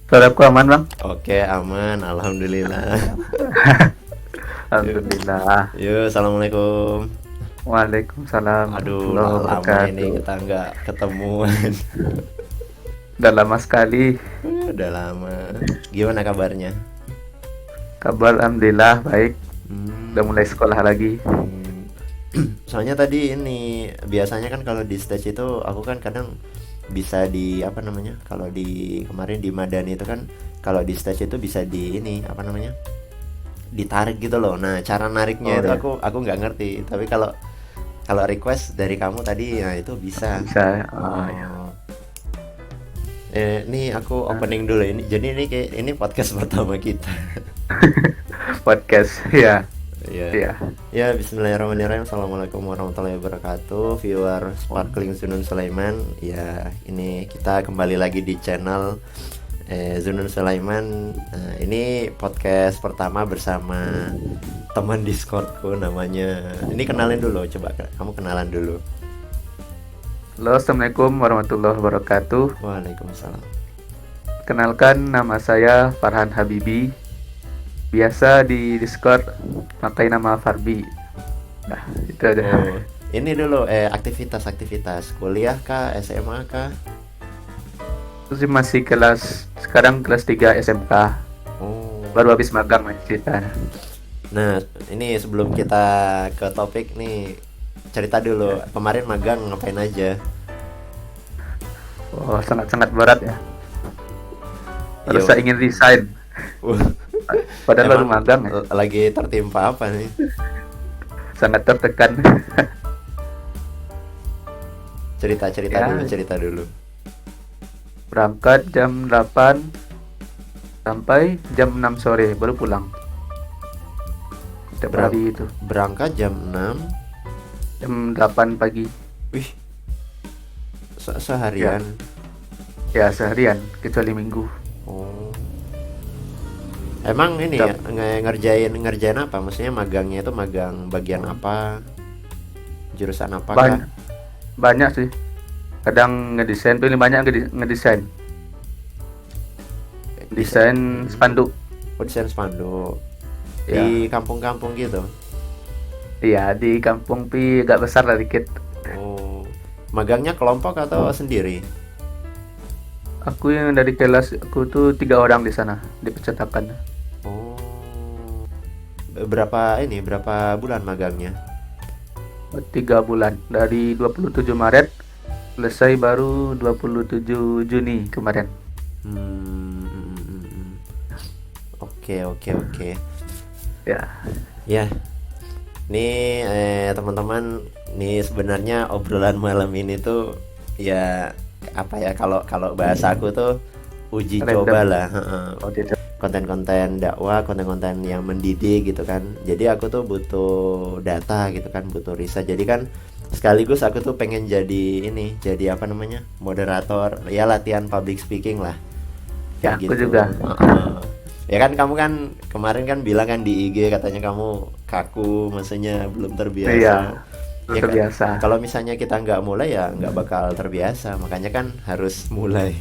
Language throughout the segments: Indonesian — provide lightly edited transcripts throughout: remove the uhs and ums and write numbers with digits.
Suaraku aman bang? Oke, aman, alhamdulillah. Yuk, Alhamdulillah. assalamualaikum. Waalaikumsalam Aduh, warahmatullahi lama ini wabarakatuh. kita nggak ketemuan. Udah lama sekali. Udah lama. Gimana kabarnya? Kabar alhamdulillah baik. Udah Hmm, mulai sekolah lagi. hmm. Soalnya tadi ini biasanya kan kalau di stage itu aku kan kadang bisa di apa namanya? Kalau di kemarin di Madani itu kan kalau di stage itu bisa di ini apa namanya? Ditarik gitu loh. Nah, cara nariknya Oh itu ya, aku nggak ngerti. Tapi kalau kalau request dari kamu tadi, nah itu bisa. bisa. Oh ya. Oh, ini aku Nah, opening dulu ini. Jadi ini podcast pertama kita. podcast ya, Ya, ya. ya. Bismillahirrahmanirrahim. Assalamualaikum warahmatullahi wabarakatuh. Viewer Sparkling Zunun Sulaiman. Ya, ini kita kembali lagi di channel Zunun Sulaiman. Ini podcast pertama bersama teman Discordku namanya. Ini kenalin dulu, coba kamu kenalan dulu. Halo, assalamualaikum warahmatullahi wabarakatuh. Waalaikumsalam. Kenalkan nama saya Farhan Habibi. Biasa di Discord pakai nama Farbi. Nah, itu aja. Oh, ini dulu aktivitas kuliah kah, SMA kah? Terus masih sekarang kelas 3 SMK. Oh. Baru habis magang nih ceritanya. Nah, ini sebelum kita ke topik nih, cerita dulu. Kemarin magang ngapain aja? Oh, sangat-sangat berat ya. Iya, Terus saya ingin resign. Padahal baru emang magang ya. lagi tertimpa apa nih? Sangat tertekan. Cerita-cerita dulu, Ya, cerita dulu. berangkat jam 8 sampai jam 6 sore baru pulang. Setiap Berang hari itu. berangkat jam 6. Jam 8 pagi. Wih, Ya, seharian. ya seharian kecuali Minggu. Oh. Emang ini ya, Jam ngerjain ngerjain apa? Maksudnya magangnya itu magang bagian apa? Jurusan apakah? banyak banyak sih. Kadang ngedesain, paling banyak ngedesain. Desain, Desain spanduk. oh, desain spanduk Ya, di kampung-kampung gitu. iya di kampung pi agak besar lah dikit. Oh, magangnya kelompok atau sendiri? Aku yang dari kelas aku tuh 3 orang di sana di percetakan. Oh, berapa bulan magangnya? 3 bulan dari 27 Maret selesai baru 27 Juni kemarin. Hmm, mm, mm, mm. Oke, oke, oke. Ya, Ya, nih teman-teman, nih sebenarnya obrolan malam ini tuh ya apa ya, kalau kalau bahasa aku tuh uji coba random. lah, heeh. Oh, tidak. Konten-konten dakwah, konten-konten yang mendidik gitu kan. Jadi aku tuh butuh data gitu kan, butuh riset. Jadi kan sekaligus aku tuh pengen jadi apa namanya, moderator, ya latihan public speaking lah, Ya, kayak aku gitu. juga. Heeh. Ya kan kamu kan kemarin kan bilang kan di IG katanya kamu kaku, maksudnya belum terbiasa. Iya, belum Ya kan, terbiasa. kalau misalnya kita nggak mulai ya nggak bakal terbiasa. Makanya kan harus mulai.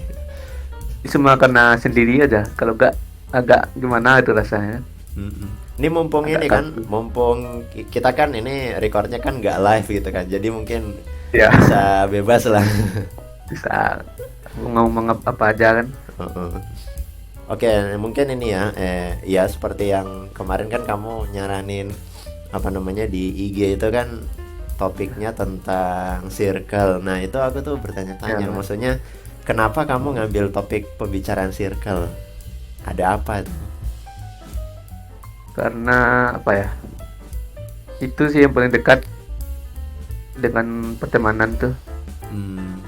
Semua karena sendiri aja. Kalau enggak agak gimana itu rasanya. Mm-mm. Ini mumpung Agak ini kan, kaku. mumpung kita kan ini recordnya kan nggak live gitu kan, jadi mungkin Ya, bisa bebas lah. bisa ngomong apa aja kan. Heeh. Oke, mungkin ini ya, ya seperti yang kemarin kan kamu nyaranin apa namanya di IG itu kan topiknya tentang circle. Nah itu aku tuh Ya, bertanya-tanya, maksudnya kenapa kamu ngambil topik pembicaraan circle? Ada apa tuh? karena apa ya? Itu sih yang paling dekat dengan pertemanan tuh. Hmm,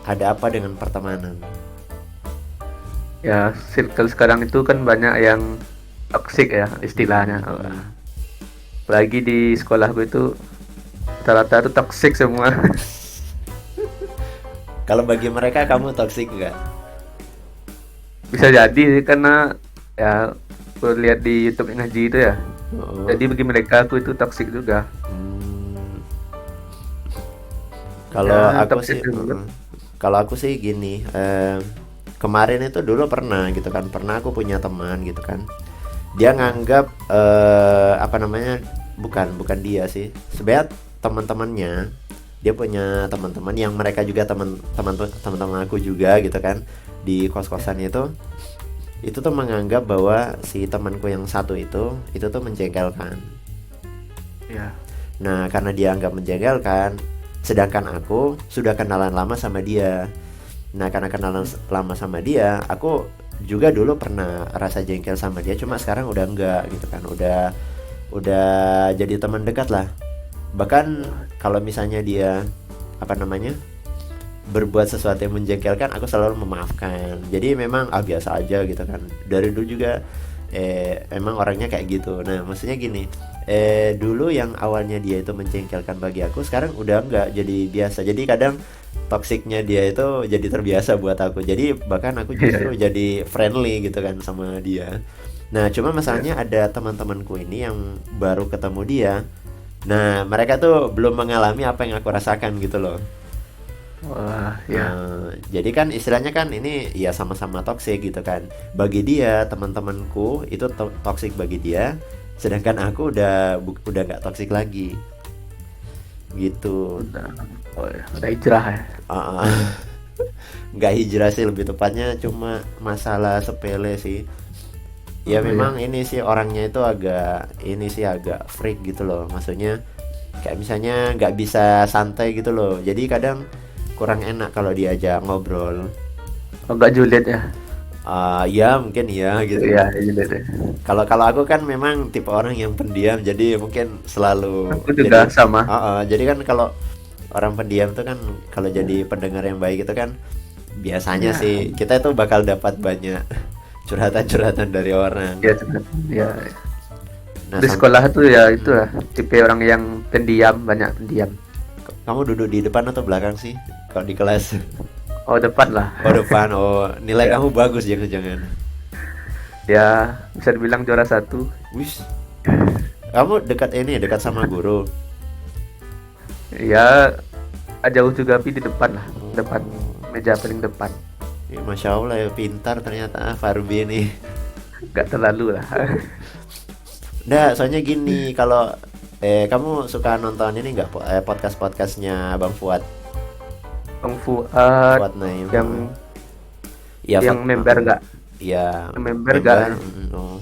ada apa dengan pertemanan? Ya, circle sekarang itu kan banyak yang toxic ya istilahnya. Hmm. Apalagi di sekolahku itu rata-rata itu toxic semua. Kalau bagi mereka kamu toksik nggak? Bisa jadi sih, karena ya aku lihat di YouTube yang ngaji itu ya. Oh. Jadi bagi mereka aku itu toxic juga. Hmm. Kalau Ya, aku toxic sih, juga. kalau aku sih gini, kemarin itu dulu pernah gitu kan, pernah aku punya teman gitu kan, dia nganggap apa namanya, bukan dia sih sebenarnya, teman-temannya, dia punya teman-teman yang mereka juga teman-teman aku juga gitu kan, di kos-kosan itu tuh menganggap bahwa si temanku yang satu itu tuh menjengkelkan. Ya. Nah, karena dia anggap menjengkelkan, sedangkan aku sudah kenalan lama sama dia. Nah, karena kenalan lama sama dia, aku juga dulu pernah rasa jengkel sama dia, cuma sekarang udah enggak gitu kan. Udah jadi teman dekat lah. Bahkan kalau misalnya dia apa namanya? Berbuat sesuatu yang menjengkelkan, aku selalu memaafkan. Jadi memang biasa aja gitu kan. Dari dulu juga emang orangnya kayak gitu. Nah, maksudnya gini, dulu yang awalnya dia itu menjengkelkan bagi aku, sekarang udah enggak, jadi biasa. Jadi kadang toksiknya dia itu jadi terbiasa buat aku. Jadi bahkan aku justru jadi friendly gitu kan sama dia. Nah, cuma masalahnya ada teman-temanku ini yang baru ketemu dia. Nah, mereka tuh belum mengalami apa yang aku rasakan gitu loh. Wah, ya. Jadi kan istilahnya kan ini ya sama-sama toksik gitu kan. Bagi dia, teman-temanku itu toksik bagi dia, sedangkan aku udah nggak toksik lagi. Gitu. Udah hijrah ya. Nggak hijrah sih, lebih tepatnya cuma masalah sepele sih. Ya memang ini sih orangnya itu agak freak gitu loh. Maksudnya kayak misalnya nggak bisa santai gitu loh. Jadi kadang kurang enak kalau diajak ngobrol. Enggak julid ya. Ya mungkin ya gitu. Iya, julid ya. Kalau aku kan memang tipe orang yang pendiam, jadi mungkin selalu Aku juga sama. jadi kan kalau orang pendiam tuh kan, kalau jadi pendengar yang baik itu kan biasanya sih kita itu bakal dapat banyak curhatan dari orang. Ya, ya. Nah, Di sekolah tuh ya itu lah, tipe orang yang pendiam, banyak pendiam. kamu duduk di depan atau belakang sih kalau di kelas? Oh, depan lah. Oh, depan. Oh, nilai kamu bagus jangan-jangan. Ya, bisa dibilang juara 1. Wis. Kamu dekat sama guru. Ya, jauh juga tapi di depan lah, depan meja paling depan. Ya, Masya Allah ya, pintar ternyata Farbi ini. Gak terlalu lah. Nah, soalnya gini, kalau kamu suka nonton ini nggak, podcastnya Bang Fuad? Bang Fuad Fuad Naim. yang Ya, yang member nggak? Ya, Member nggak? oh.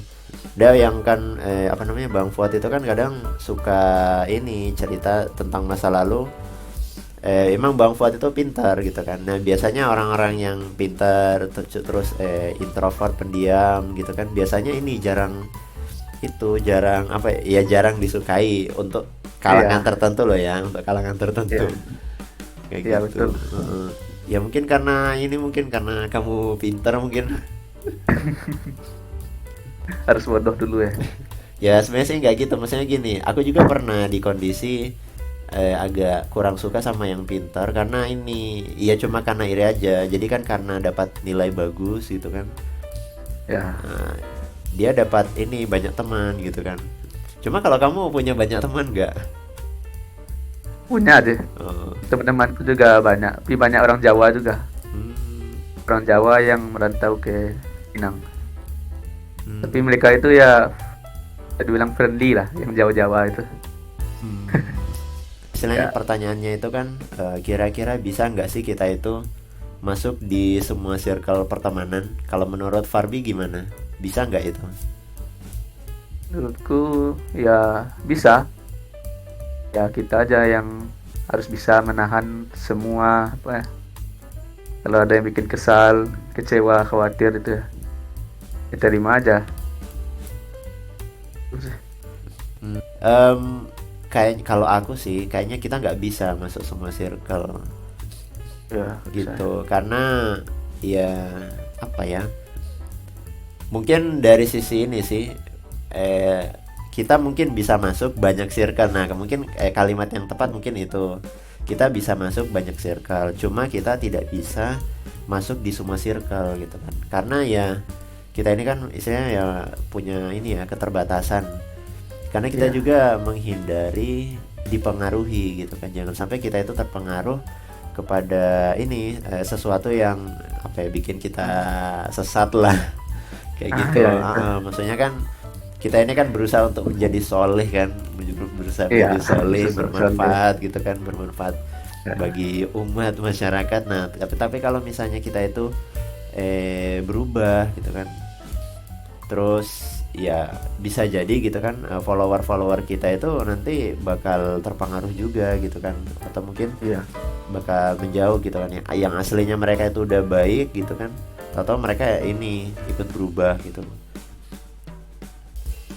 Dia yang kan apa namanya, Bang Fuad itu kan kadang suka ini cerita tentang masa lalu. Emang Bang Fuad itu pintar gitu kan. Nah, biasanya orang-orang yang pintar terus introvert, pendiam gitu kan, biasanya ini jarang apa ya, jarang disukai untuk kalangan tertentu loh ya, untuk kalangan tertentu. Kayak Iya, gitu. betul. Ya mungkin karena kamu pintar mungkin. Harus bodoh dulu ya. Ya sebenarnya sih nggak gitu, maksudnya gini, aku juga pernah di kondisi agak kurang suka sama yang pintar, karena ini ya cuma karena iri aja. Jadi kan karena dapat nilai bagus gitu kan, Ya, dia dapat ini banyak teman gitu kan. Cuma kalau kamu punya banyak teman nggak? punya deh. Oh, Teman-temanku juga banyak, tapi banyak orang Jawa juga. hmm, Orang Jawa yang merantau ke Pinang. hmm, Tapi mereka itu ya bisa dibilang friendly lah, yang Jawa-Jawa itu. hmm. Istilahnya Ya. pertanyaannya itu kan, kira-kira bisa nggak sih kita itu masuk di semua circle pertemanan? Kalau menurut Farbi gimana? Bisa nggak itu? Menurutku ya bisa. Ya kita aja yang harus bisa menahan semua apa ya. Kalau ada yang bikin kesal, kecewa, khawatir itu ya, ya terima aja. Kayak kalau aku sih kayaknya kita nggak bisa masuk semua circle Ya, bisa. gitu, karena ya apa ya, mungkin dari sisi ini sih, kita mungkin bisa masuk banyak circle. Nah, mungkin kalimat yang tepat mungkin itu, kita bisa masuk banyak circle, cuma kita tidak bisa masuk di semua circle gitu kan, karena ya kita ini kan istilahnya ya punya ini ya, keterbatasan. Karena kita juga menghindari dipengaruhi gitu kan, jangan sampai kita itu terpengaruh kepada ini sesuatu yang apa ya, bikin kita sesat lah kayak gitu. Ya, itu. Maksudnya kan kita ini kan berusaha untuk menjadi soleh kan, berusaha Iya, menjadi soleh, sesuatu. bermanfaat gitu kan, bermanfaat Ya, bagi umat masyarakat. Nah, tapi kalau misalnya kita itu berubah gitu kan, terus ya bisa jadi gitu kan, follower-follower kita itu nanti bakal terpengaruh juga gitu kan, atau mungkin iya, bakal menjauh gitu kan, yang aslinya mereka itu udah baik gitu kan, atau mereka ini ikut berubah gitu.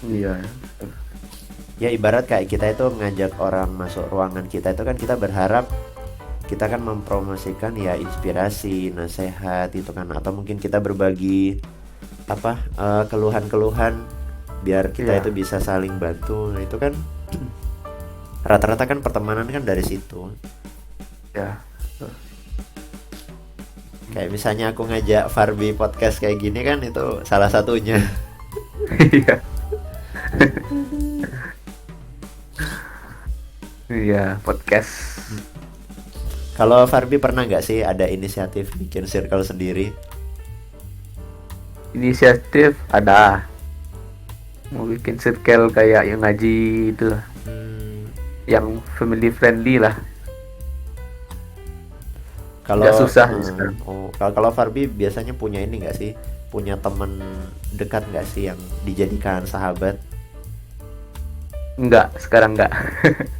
iya, Ya ibarat kayak kita itu ngajak orang masuk ruangan kita itu kan, kita berharap kita kan mempromosikan ya inspirasi, nasihat itu kan, atau mungkin kita berbagi apa keluhan-keluhan biar kita iya, itu bisa saling bantu. Nah itu kan rata-rata kan pertemanan kan dari situ. ya. Kayak misalnya aku ngajak Farbi podcast kayak gini kan, itu salah satunya. Iya, iya, podcast. Kalau Farbi pernah nggak sih ada inisiatif bikin circle sendiri? Inisiatif ada, mau bikin circle kayak yang ngaji itu, Hmm, yang family friendly lah. kalau Nggak susah sekarang. kalau Farbi biasanya punya ini nggak sih? Punya teman dekat nggak sih yang dijadikan sahabat? Enggak, sekarang enggak.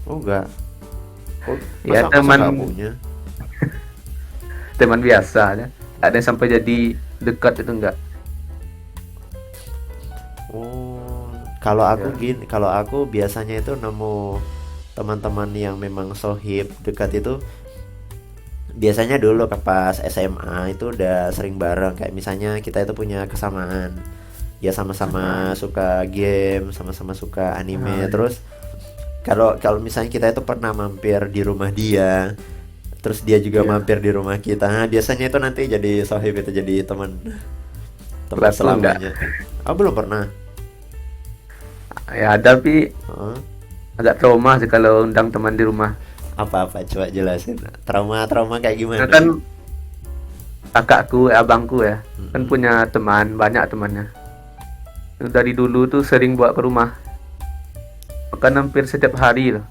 Oh enggak. Oh, Ya, masa teman nggak punya? teman biasa ya. Ada yang sampai jadi dekat itu enggak. Oh, kalau aku Ya, gini, kalau aku biasanya itu nemu teman-teman yang memang sohib dekat itu biasanya dulu ke pas SMA itu udah sering bareng, kayak misalnya kita itu punya kesamaan ya, sama-sama suka game, sama-sama suka anime. nah, Terus kalau kalau misalnya kita itu pernah mampir di rumah dia, terus dia juga ya. mampir di rumah kita, nah, biasanya itu nanti jadi sohib, itu jadi teman teman Berlaku enggak? selamanya. Oh belum pernah. Ya ada, tapi Heeh. agak trauma sih kalau undang teman di rumah. Apa-apa coba jelasin, trauma kayak Karena gimana? kan kakakku, abangku ya, kan Mm-mm. punya teman, banyak temannya. Dari dulu tuh sering bawa ke rumah. Bahkan hampir setiap hari loh.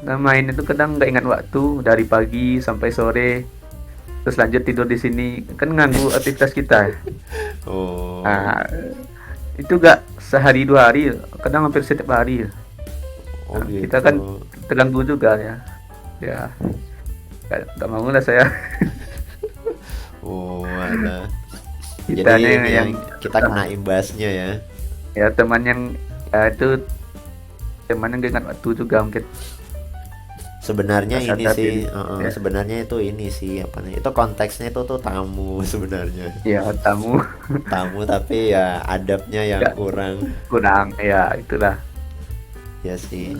Nah, main itu kadang nggak ingat waktu, dari pagi sampai sore, terus lanjut tidur di sini, kan ganggu aktivitas kita. Oh, Nah, itu gak sehari dua hari, kadang hampir setiap hari. oh Nah, kita gitu. kan terganggu juga ya. Ya, nggak mau lah saya. Oh, ada. Jadi Kitanya ini yang kita kena imbasnya ya. ya teman yang itu teman yang gak ingat waktu juga mungkin. Sebenarnya Nggak ini sadar sih, diri. Ya, sebenarnya itu ini sih apa nih? Itu konteksnya itu tuh tamu sebenarnya. ya tamu Tamu tapi ya adabnya yang nggak kurang. kurang, ya itulah. Ya sih.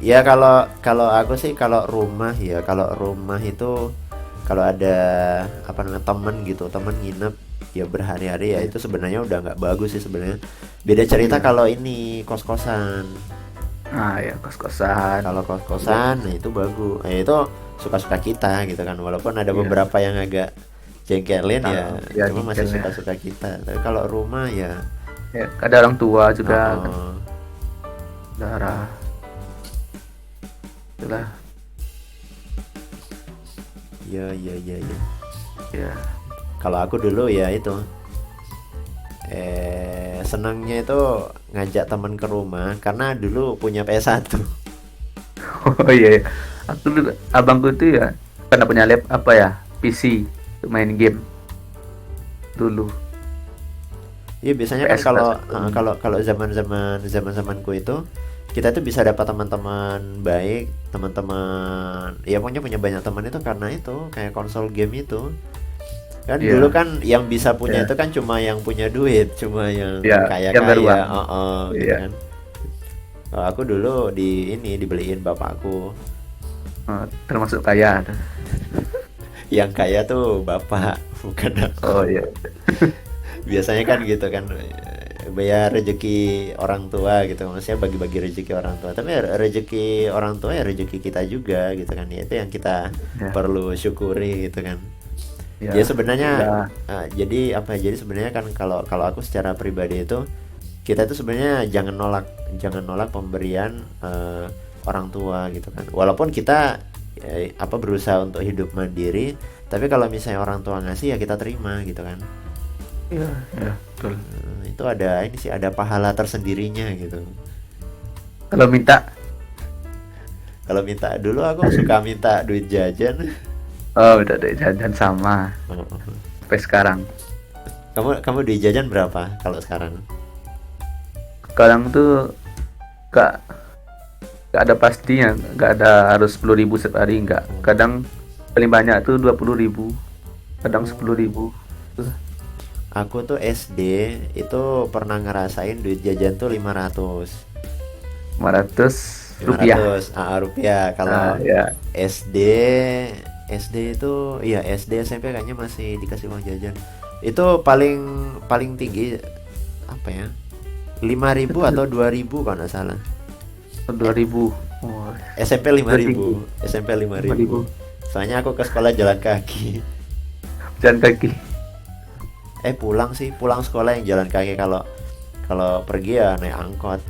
Ya kalau kalau aku sih kalau rumah ya, kalau rumah itu kalau ada apa namanya teman gitu, teman nginep ya berhari-hari, ya itu sebenarnya udah nggak bagus sih sebenarnya. Beda cerita Iya. kalau ini kos-kosan. Ah ya, kos-kosan. Kalau Ya, kos-kosan nah itu bagus. Itu suka-suka kita gitu kan. Walaupun ada iya. beberapa yang agak jengkelin ya, Tahu, ya cuma masih detailnya. suka-suka kita. Tapi kalau rumah ya, Ya, ada orang tua juga kan, uh-uh. darah. Itulah. Ya ya ya ya. Ya. Kalau aku dulu ya itu senangnya itu ngajak teman ke rumah karena dulu punya PS1. Oh iya, iya. Aku dulu, abangku itu ya pernah punya lab apa ya, PC untuk main game dulu. Iya biasanya kan PS kalau kelas satu. kalau zaman-zamanku itu kita tuh bisa dapat teman-teman baik, teman-teman ya pokoknya punya banyak teman itu karena itu kayak konsol game itu. Kan dulu Iya, kan yang bisa punya iya, itu kan cuma yang punya duit, cuma yang iya, yang kaya-kaya, beruang. gitu Iya. kan. Kalau aku dulu dibeliin bapakku. Termasuk kaya tuh. Yang kaya tuh bapak, bukan aku. Oh iya. Biasanya kan gitu kan, bayar rezeki orang tua gitu, maksudnya bagi-bagi rezeki orang tua, tapi rezeki orang tua ya rezeki kita juga gitu kan, ya itu yang kita Ya, perlu syukuri gitu kan. ya, Ya sebenarnya alhamdulillah. jadi apa ya, jadi sebenarnya kan kalau kalau aku secara pribadi itu, kita itu sebenarnya jangan nolak pemberian orang tua gitu kan, walaupun kita apa berusaha untuk hidup mandiri, tapi kalau misalnya orang tua ngasih ya kita terima gitu kan. Ya, ya, betul. Itu ada ini sih, ada pahala tersendirinya gitu. Kalau minta, Kalau minta, dulu aku suka minta duit jajan. oh udah deh jajan sama sampai sekarang. Kamu duit jajan berapa kalau sekarang? Sekarang tuh gak gak ada pastinya, gak ada harus 10.000 setiap hari, nggak. Kadang paling banyak tuh 20.000, kadang 10.000. Aku tuh SD itu pernah ngerasain duit jajan tuh 500. 500 rupiah. 500 rupiah. Kalau Ya, SD SD itu iya, SD SMP kayaknya masih dikasih uang jajan. Itu paling paling tinggi apa ya? 5.000 atau 2.000 kalau nggak salah. 2.000. Oh, SMP 5.000. tinggi. SMP 5.000 5.000. Soalnya aku ke sekolah jalan kaki. jalan kaki. Pulang sih, pulang sekolah yang jalan kaki. Kalau kalau pergi ya naik angkot.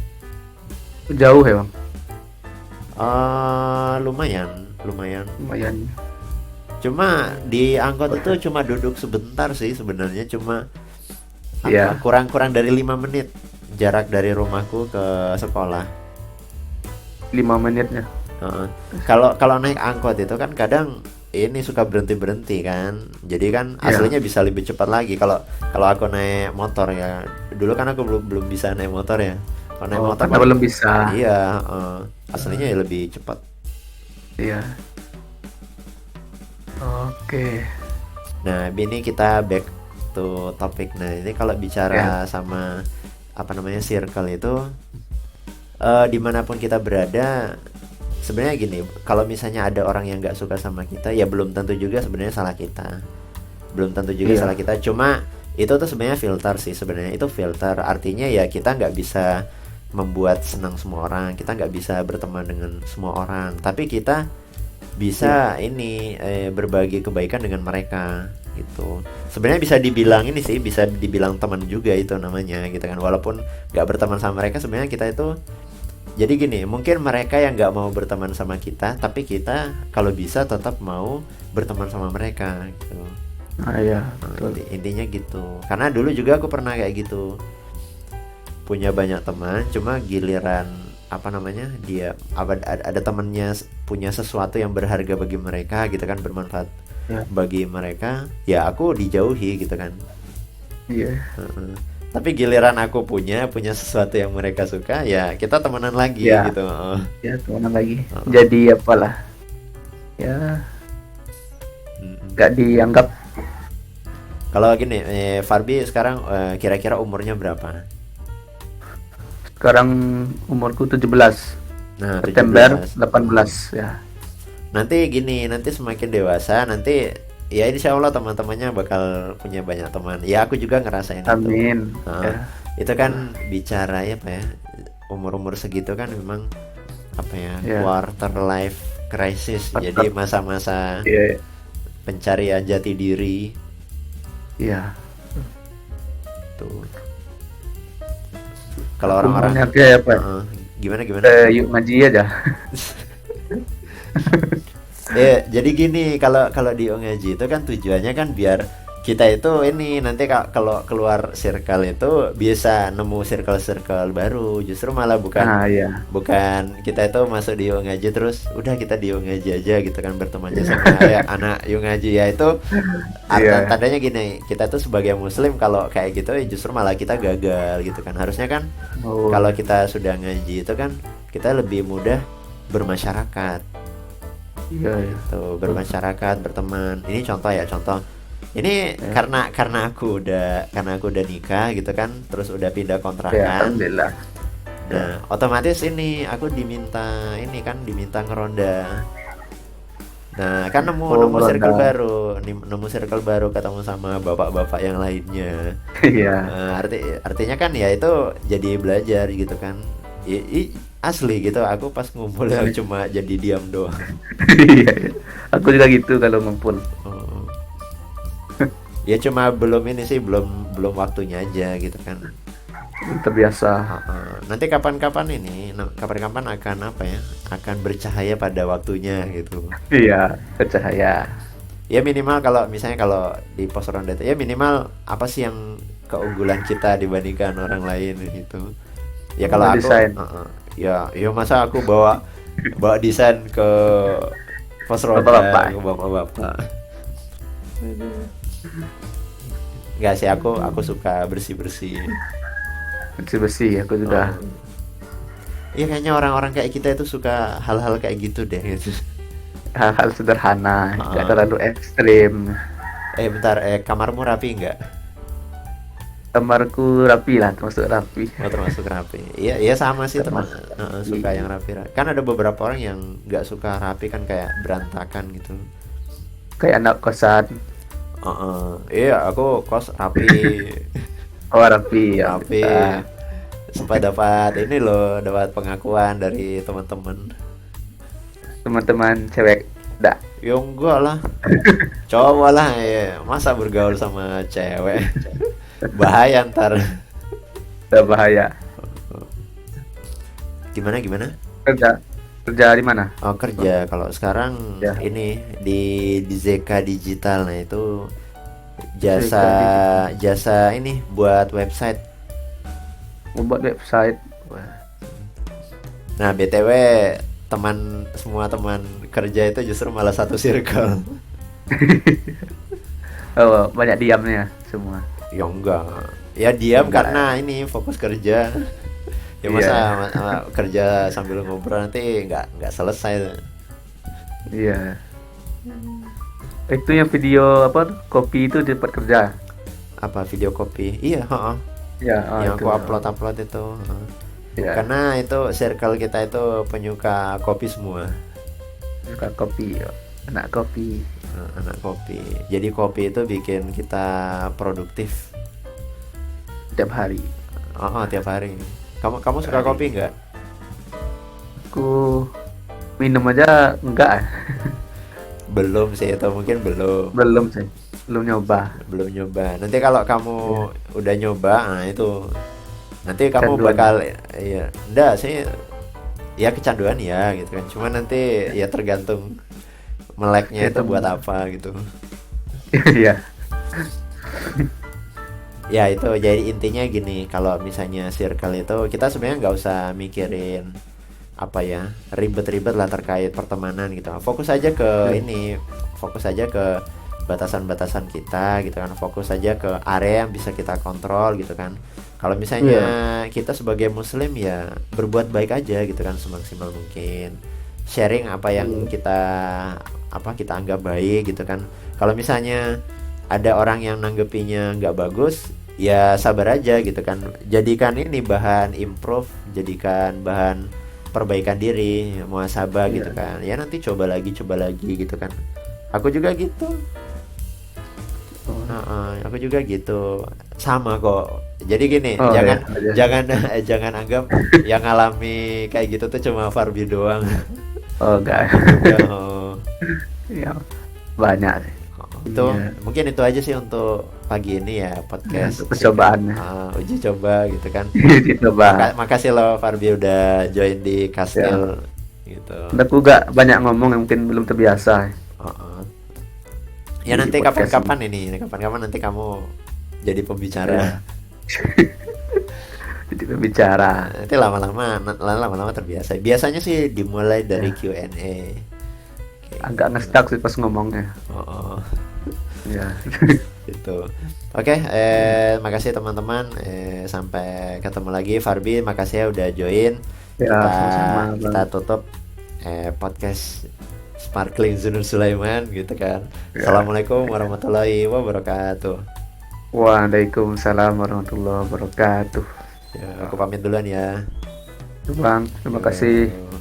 Jauh ya bang, Lumayan, lumayan. lumayan. Cuma di angkot itu cuma duduk sebentar sih sebenarnya, cuma Ya, kurang dari 5 menit jarak dari rumahku ke sekolah. 5 menitnya. Heeh. Kalau kalau naik angkot itu kan kadang ini suka berhenti kan, jadi kan Ya. aslinya bisa lebih cepat lagi. Kalau kalau aku naik motor ya, dulu kan aku belum belum bisa naik motor ya. Kalau naik Oh, motor karena kan belum bisa. iya, aslinya ya lebih cepat. Iya. Oke. Nah, ini kita back to topic. Nah, ini kalau bicara sama apa namanya circle itu, dimanapun kita berada, sebenarnya gini, kalau misalnya ada orang yang nggak suka sama kita, ya belum tentu juga sebenarnya salah kita, belum tentu juga Iya. salah kita. Cuma itu tuh sebenarnya filter sih, sebenarnya itu filter. Artinya ya kita nggak bisa membuat senang semua orang, kita nggak bisa berteman dengan semua orang, tapi kita bisa ini berbagi kebaikan dengan mereka gitu. Sebenarnya bisa dibilang ini sih, bisa dibilang teman juga itu namanya gitu kan, walaupun nggak berteman sama mereka, sebenarnya kita itu jadi gini, mungkin mereka yang nggak mau berteman sama kita, tapi kita kalau bisa tetap mau berteman sama mereka gitu. Iya, Nah, betul. intinya gitu. Karena dulu juga aku pernah kayak gitu, punya banyak teman, cuma giliran apa namanya, dia ada temannya punya sesuatu yang berharga bagi mereka gitu kan, bermanfaat Ya. bagi mereka, ya aku dijauhi gitu kan. Iya. Heeh. Tapi giliran aku punya sesuatu yang mereka suka, ya kita temenan lagi Ya. gitu. Heeh. Ya, temenan lagi. Jadi apalah. Ya, Mm-mm. nggak dianggap. Kalau gini, Farbi sekarang kira-kira umurnya berapa? Sekarang umurku 17. Nah, September 17. 18 ya. Nanti gini, nanti semakin dewasa, nanti ya insya Allah teman-temannya bakal punya banyak teman. Ya aku juga ngerasain itu. Amin. Heeh. Ya. Itu kan bicara ya apa ya, umur-umur segitu kan memang apa ya, Ya. quarter life crisis. Quarter- Jadi masa-masa Iya. pencarian jati diri Iya. tuh. Kalau orang-orang Umurnya kayak apa? gimana Yuk ngaji aja. jadi gini, kalau kalau di ngaji itu kan tujuannya kan biar kita itu ini nanti kalau keluar circle itu bisa nemu circle baru, justru malah bukan Nah, iya. bukan kita itu masuk di ngaji terus udah kita di ngaji aja gitu kan, bertemannya sama ya, anak ngaji ya itu Iya. tandanya gini, kita tuh sebagai muslim kalau kayak gitu ya justru malah kita gagal gitu kan. Harusnya kan Oh, kalau kita sudah ngaji itu kan kita lebih mudah bermasyarakat iya, iya. tuh, bermasyarakat, berteman. Ini contoh ya, contoh ini karena aku udah nikah gitu kan, terus udah pindah Ya, kontrakan. alhamdulillah. Nah, otomatis ini aku diminta ngeronda Nah, kan nemu Oh, nemu circle meronda. baru, nemu circle baru, ketemu sama bapak-bapak yang lainnya. Iya. Artinya kan ya itu jadi belajar gitu kan. Asli gitu, aku pas ngumpul ya Asli. cuma jadi diam doang. Iya, iya. Aku juga gitu kalau ngumpul. Oh, ya cuma belum ini sih, belum belum waktunya aja gitu kan. Terbiasa. Nanti kapan-kapan ini, kapan-kapan akan apa ya? Akan bercahaya pada waktunya gitu. Iya, bercahaya. Ya minimal kalau misalnya kalau di pos ronda itu ya minimal apa sih yang keunggulan kita dibandingkan orang lain gitu. Ya kalau aku, Mendesain. ya masa aku bawa bawa desain ke pos ronda Bapak-bapak. ke bapak-bapak. Enggak sih, aku suka bersih-bersih. Bersih-bersih, aku juga. Iya kayaknya orang-orang kayak kita itu suka hal-hal kayak gitu deh gitu. Hal-hal sederhana, nggak Heeh. terlalu ekstrim. Bentar, kamarmu rapi nggak? Kamarku rapi lah, termasuk rapi. Oh, termasuk rapi. Iya, iya sama sih Termasuk suka rapi. yang rapi. Kan ada beberapa orang yang nggak suka rapi kan, kayak berantakan gitu. Kayak anak kosan. Iya, aku kos rapi, Oh, rapi ya. rapi. Sempat dapat ini loh, dapat pengakuan dari teman-teman. Teman-teman cewek. Dah. Ya enggak lah, cowok lah ya. Masa bergaul sama cewek? Bahaya ntar. Udah bahaya. Gimana gimana? Kerja. Kerja di mana? Oh, kerja. Kalau sekarang Ya. ini di ZK Digital. Nah, itu jasa Kerja di jasa ini buat website. membuat website. Wah. Nah, BTW semua teman kerja itu justru malah satu circle. Oh, banyak diamnya semua. Ya enggak. Ya diam Enggak. karena ini fokus kerja. Ya masa Iya. kerja sambil ngobrol nanti nggak selesai. Iya. Itu yang video apa? Kopi itu di tempat kerja. Apa video copy? Iya, heeh. Ya, oh, Yang itu. aku upload itu. Heeh. Ya, Karena itu circle kita itu penyuka kopi semua. suka kopi. Ya. Anak kopi. Anak kopi. Jadi kopi itu bikin kita produktif. Tiap hari. Tiap hari. Kamu suka Hari. kopi nggak? Aku minum aja enggak. Belum sih, itu mungkin belum. Belum sih. Belum nyoba. Belum nyoba. Nanti kalau kamu Iya. udah nyoba, nah itu nanti kamu Kecanduan. bakal, ya enggak sih, ya kecanduan ya gitu kan. Cuma nanti ya tergantung meleknya Ya itu buat temen. apa gitu. Iya. Ya itu jadi intinya gini, kalau misalnya circle itu kita sebenarnya nggak usah mikirin apa ya, ribet-ribet lah terkait pertemanan gitu. Fokus aja ke Iya. ini, fokus aja ke batasan-batasan kita gitu kan, fokus aja ke area yang bisa kita kontrol gitu kan. Kalau misalnya Iya. kita sebagai muslim ya berbuat baik aja gitu kan, semaksimal mungkin sharing apa yang kita anggap baik gitu kan. Kalau misalnya ada orang yang nanggepinya nggak bagus, ya sabar aja gitu kan, jadikan ini bahan improve, jadikan bahan perbaikan diri, muhasabah gitu Iya. kan. Ya nanti coba lagi gitu kan. Aku juga gitu. Oh, Aku juga gitu, sama kok. Jadi gini, oh ya, jangan aja. jangan jangan anggap yang ngalami kayak gitu tuh cuma Farbi doang. Oh, enggak. Aku juga. Ya, banyak sih. Itu Iya. mungkin itu aja sih untuk pagi ini ya, Ya, podcast untuk percobaannya. uji coba gitu kan. Dicoba. Makasih loh Farbi udah join di Ya. Kastil gitu. Aku gak banyak ngomong, yang mungkin belum terbiasa Heeh. Ya di nanti podcast kapan-kapan nanti kamu jadi ini. pembicara. Ya. Jadi pembicara. Nanti lama-lama terbiasa. Biasanya sih dimulai dari Ya. Q&A. Kayak Agak gitu. ngestak sih pas ngomongnya. Oh, Ya. gitu. Oke, makasih teman-teman. Sampai ketemu lagi. Farbi, makasih ya udah join. Ya, Kita sama-sama, kita Bang. tutup podcast Sparkling Zunur Sulaiman gitu kan. Ya. Assalamualaikum warahmatullahi wabarakatuh. Waalaikumsalam warahmatullahi wabarakatuh. Ya, aku pamit duluan ya. Bang, terima kasih. Yo.